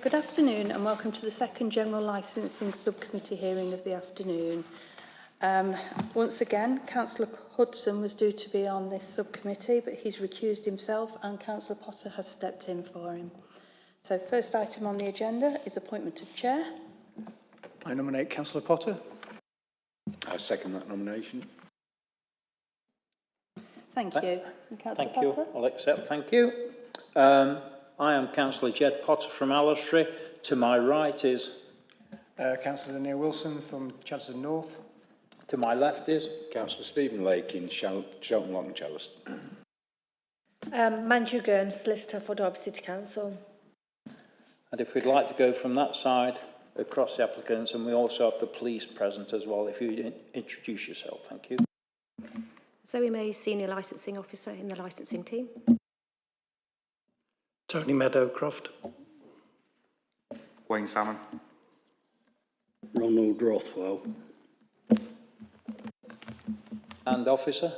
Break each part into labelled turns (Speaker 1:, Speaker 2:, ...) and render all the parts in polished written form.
Speaker 1: Good afternoon and welcome to the second General Licensing Subcommittee hearing of the afternoon. Once again, Councillor Hudson was due to be on this subcommittee, but he's recused himself and Councillor Potter has stepped in for him. So first item on the agenda is appointment of chair.
Speaker 2: I nominate Councillor Potter.
Speaker 3: I second that nomination.
Speaker 1: Thank you.
Speaker 4: Thank you. I'll accept. Thank you. I am Councillor Jed Potter from Allestree. To my right is...
Speaker 2: Councillor Neil Wilson from Chadstone North.
Speaker 4: To my left is...
Speaker 3: Councillor Stephen Lake in Shelton Lock and Chellaston.
Speaker 5: Manju Gurn, solicitor for Derby City Council.
Speaker 4: And if we'd like to go from that side across the applicants, and we also have the police present as well, if you introduce yourself. Thank you.
Speaker 6: Zoe Mays, Senior Licensing Officer in the licensing team.
Speaker 7: Tony Meadowcroft.
Speaker 3: Wayne Salmon.
Speaker 7: Ronald Rothwell.
Speaker 4: And officer?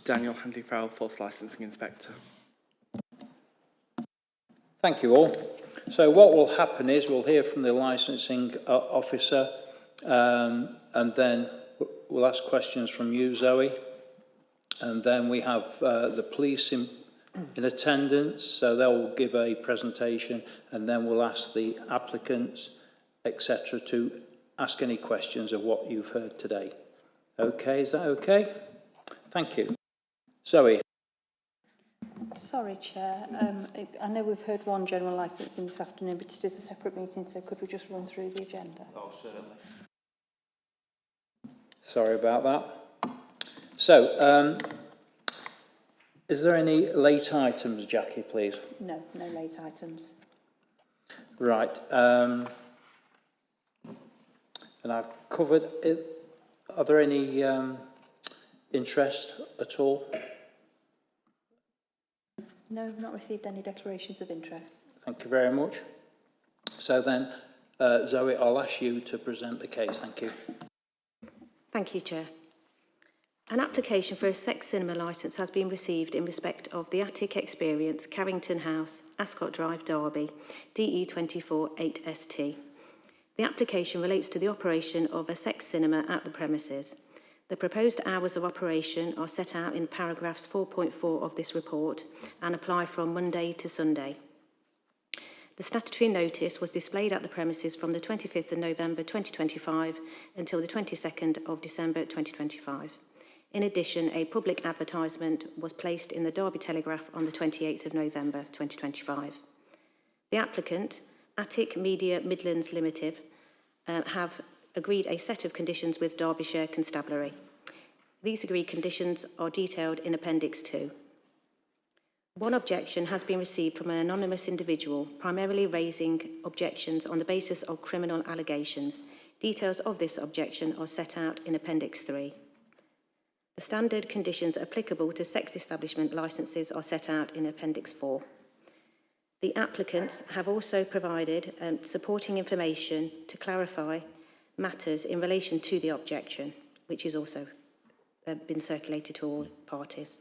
Speaker 8: Daniel Handley-Farrell, Force Licensing Inspector.
Speaker 4: Thank you all. So what will happen is we'll hear from the licensing officer and then we'll ask questions from you, Zoe. And then we have the police in attendance, so they'll give a presentation and then we'll ask the applicants, etc., to ask any questions of what you've heard today. Okay, is that okay? Thank you. Zoe.
Speaker 1: Sorry, Chair. I know we've heard one general licensing this afternoon, but it is a separate meeting, so could we just run through the agenda?
Speaker 4: Oh, certainly. Sorry about that. So, is there any late items, Jackie, please?
Speaker 1: No, no late items.
Speaker 4: Right. And I've covered it. Are there any interest at all?
Speaker 1: No, not received any declarations of interest.
Speaker 4: Thank you very much. So then, Zoe, I'll ask you to present the case. Thank you.
Speaker 6: Thank you, Chair. An application for a sex cinema licence has been received in respect of the Attic Experience, Carrington House, Ascot Drive, Derby, DE 24 8ST. The application relates to the operation of a sex cinema at the premises. The proposed hours of operation are set out in paragraphs 4.4 of this report and apply from Monday to Sunday. The statutory notice was displayed at the premises from the 25th of November 2025 until the 22nd of December 2025. In addition, a public advertisement was placed in the Derby Telegraph on the 28th of November 2025. The applicant, Attic Media Midlands Limited, have agreed a set of conditions with Derbyshire Constabulary. These agreed conditions are detailed in Appendix 2. One objection has been received from an anonymous individual, primarily raising objections on the basis of criminal allegations. Details of this objection are set out in Appendix 3. The standard conditions applicable to sex establishment licences are set out in Appendix 4. The applicants have also provided supporting information to clarify matters in relation to the objection, which is also been circulated to all parties.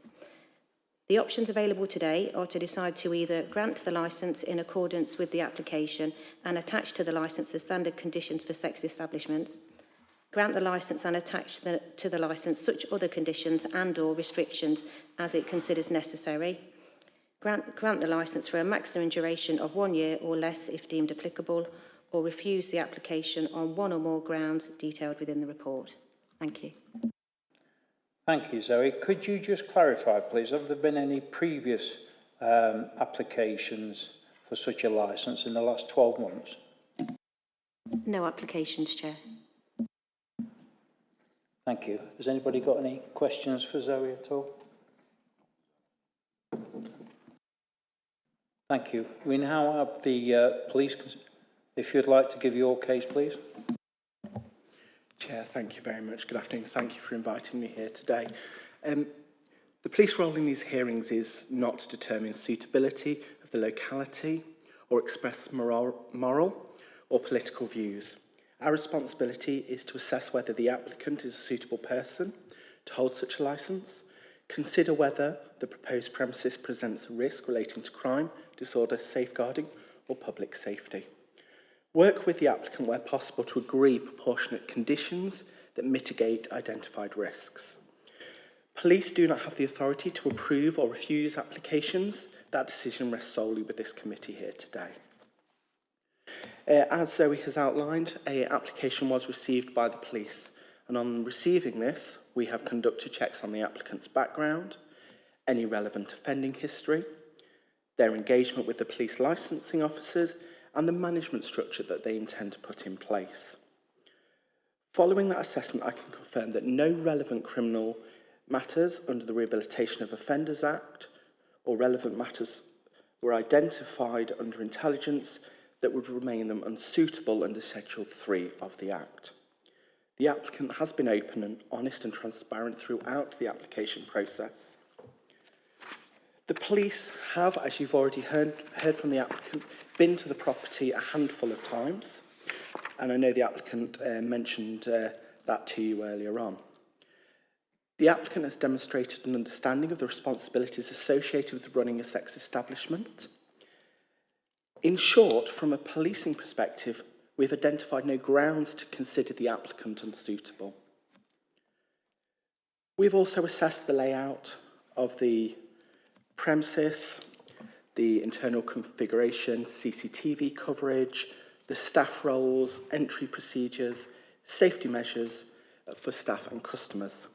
Speaker 6: The options available today are to decide to either grant the licence in accordance with the application and attach to the licence the standard conditions for sex establishments, grant the licence and attach to the licence such other conditions and/or restrictions as it considers necessary, grant the licence for a maximum duration of 1 year or less if deemed applicable, or refuse the application on one or more grounds detailed within the report. Thank you.
Speaker 4: Thank you, Zoe. Could you just clarify, please, have there been any previous applications for such a licence in the last 12 months?
Speaker 6: No applications, Chair.
Speaker 4: Thank you. Has anybody got any questions for Zoe at all? Thank you. We now have the police. If you'd like to give your case, please.
Speaker 8: Chair, thank you very much. Good afternoon. Thank you for inviting me here today. The police role in these hearings is not to determine suitability of the locality or express moral or political views. Our responsibility is to assess whether the applicant is a suitable person to hold such a licence, Consider whether the proposed premises presents a risk relating to crime, disorder, safeguarding or public safety. Work with the applicant where possible to agree proportionate conditions that mitigate identified risks. Police do not have the authority to approve or refuse applications. That decision rests solely with this committee here today. As Zoe has outlined, an application was received by the police, and on receiving this, we have conducted checks on the applicant's background, any relevant offending history, their engagement with the police licensing officers, and the management structure that they intend to put in place. Following that assessment, I can confirm that no relevant criminal matters under the Rehabilitation of Offenders Act or relevant matters were identified under intelligence that would remain them unsuitable under Schedule 3 of the Act. The applicant has been open and honest and transparent throughout the application process. The police have, as you've already heard from the applicant, been to the property a handful of times, and I know the applicant mentioned that to you earlier on. The applicant has demonstrated an understanding of the responsibilities associated with running a sex establishment. In short, from a policing perspective, we've identified no grounds to consider the applicant unsuitable. We've also assessed the layout of the premises, the internal configuration, CCTV coverage, the staff roles, entry procedures, safety measures for staff and customers.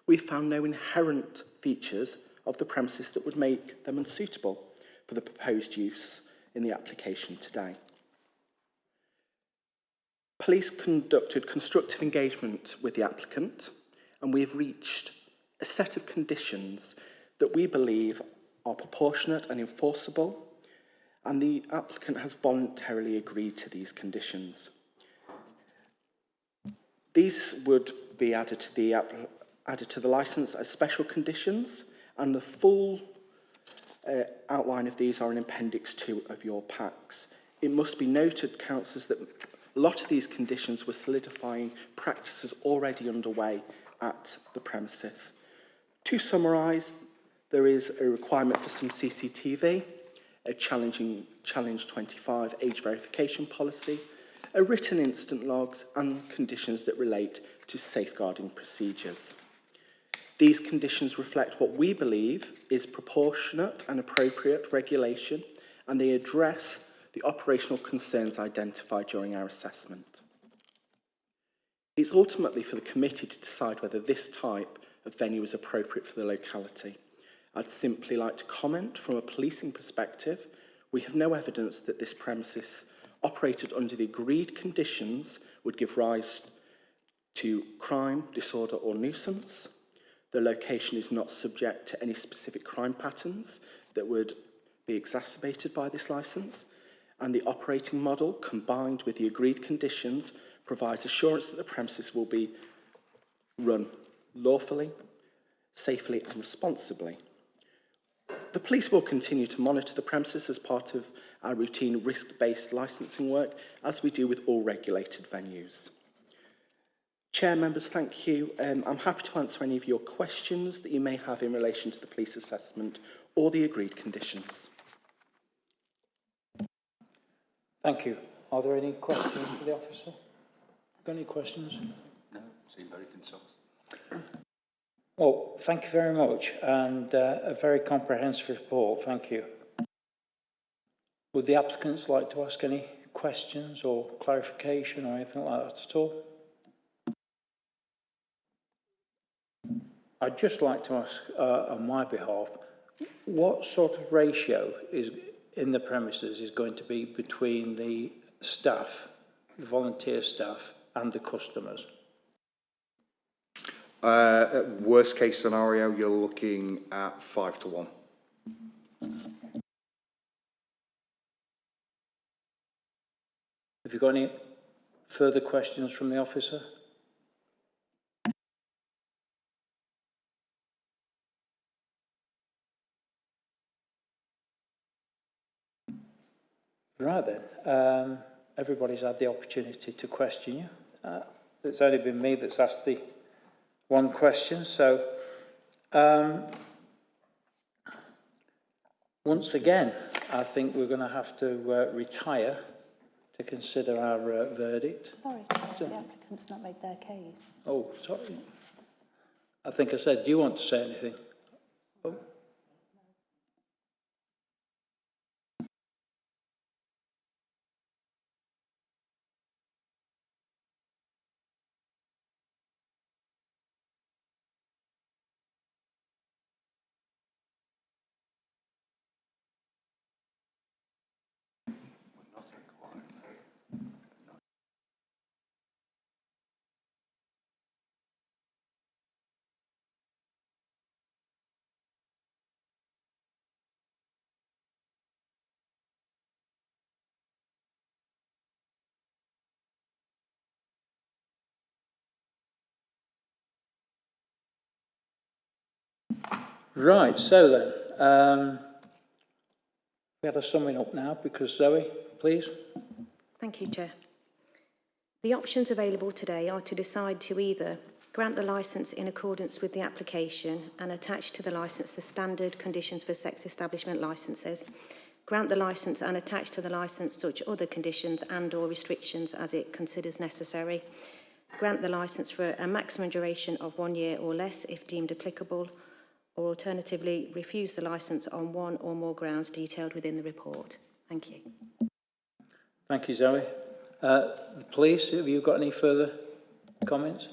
Speaker 8: We've found no inherent features of the premises that would make them unsuitable for the proposed use in the application today. Police conducted constructive engagement with the applicant, and we've reached a set of conditions that we believe are proportionate and enforceable, and the applicant has voluntarily agreed to these conditions. These would be added to the licence as special conditions, and the full outline of these are in Appendix 2 of your packs. It must be noted, councillors, that a lot of these conditions were solidifying practices already underway at the premises. To summarise, there is a requirement for some CCTV, a Challenge 25 age verification policy, a written instant logs, and conditions that relate to safeguarding procedures. These conditions reflect what we believe is proportionate and appropriate regulation, and they address the operational concerns identified during our assessment. It's ultimately for the committee to decide whether this type of venue is appropriate for the locality. I'd simply like to comment from a policing perspective, we have no evidence that this premises operated under the agreed conditions would give rise to crime, disorder or nuisance. The location is not subject to any specific crime patterns that would be exacerbated by this licence, and the operating model, combined with the agreed conditions, provides assurance that the premises will be run lawfully, safely and responsibly. The police will continue to monitor the premises as part of our routine risk-based licensing work, as we do with all regulated venues. Chair, members, thank you. I'm happy to answer any of your questions that you may have in relation to the police assessment or the agreed conditions.
Speaker 4: Thank you. Are there any questions for the officer? Got any questions?
Speaker 3: No, seem very concise.
Speaker 4: Well, thank you very much, and a very comprehensive report. Thank you. Would the applicants like to ask any questions or clarification or anything like that at all? I'd just like to ask, on my behalf, what sort of ratio is in the premises is going to be between the staff, the volunteer staff, and the customers?
Speaker 9: Worst case scenario, you're looking at 5 to 1.
Speaker 4: Have you got any further questions from the officer? Right then, everybody's had the opportunity to question you. It's only been me that's asked the one question, so Once again, I think we're going to have to retire to consider our verdict.
Speaker 1: Sorry, Chair, the applicant's not made their case.
Speaker 4: Oh, sorry. I think I said, do you want to say anything? Oh. Right, so then, we had a summing up now because Zoe, please.
Speaker 6: Thank you, Chair. The options available today are to decide to either grant the licence in accordance with the application and attach to the licence the standard conditions for sex establishment licences, grant the licence and attach to the licence such other conditions and/or restrictions as it considers necessary, grant the licence for a maximum duration of 1 year or less if deemed applicable, or alternatively refuse the licence on one or more grounds detailed within the report. Thank you.
Speaker 4: Thank you, Zoe. The police, have you got any further comments?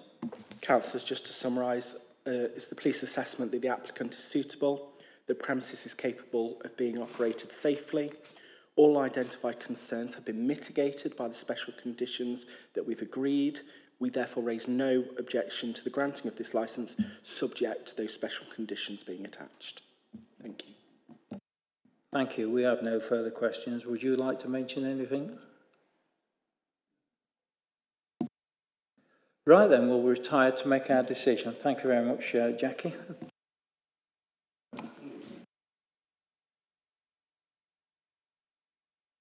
Speaker 8: Councillors, just to summarise, it's the police assessment that the applicant is suitable, the premises is capable of being operated safely, all identified concerns have been mitigated by the special conditions that we've agreed. We therefore raise no objection to the granting of this licence, subject to those special conditions being attached. Thank you.
Speaker 4: Thank you. We have no further questions. Would you like to mention anything? Right then, we'll retire to make our decision. Thank you very much, Jackie.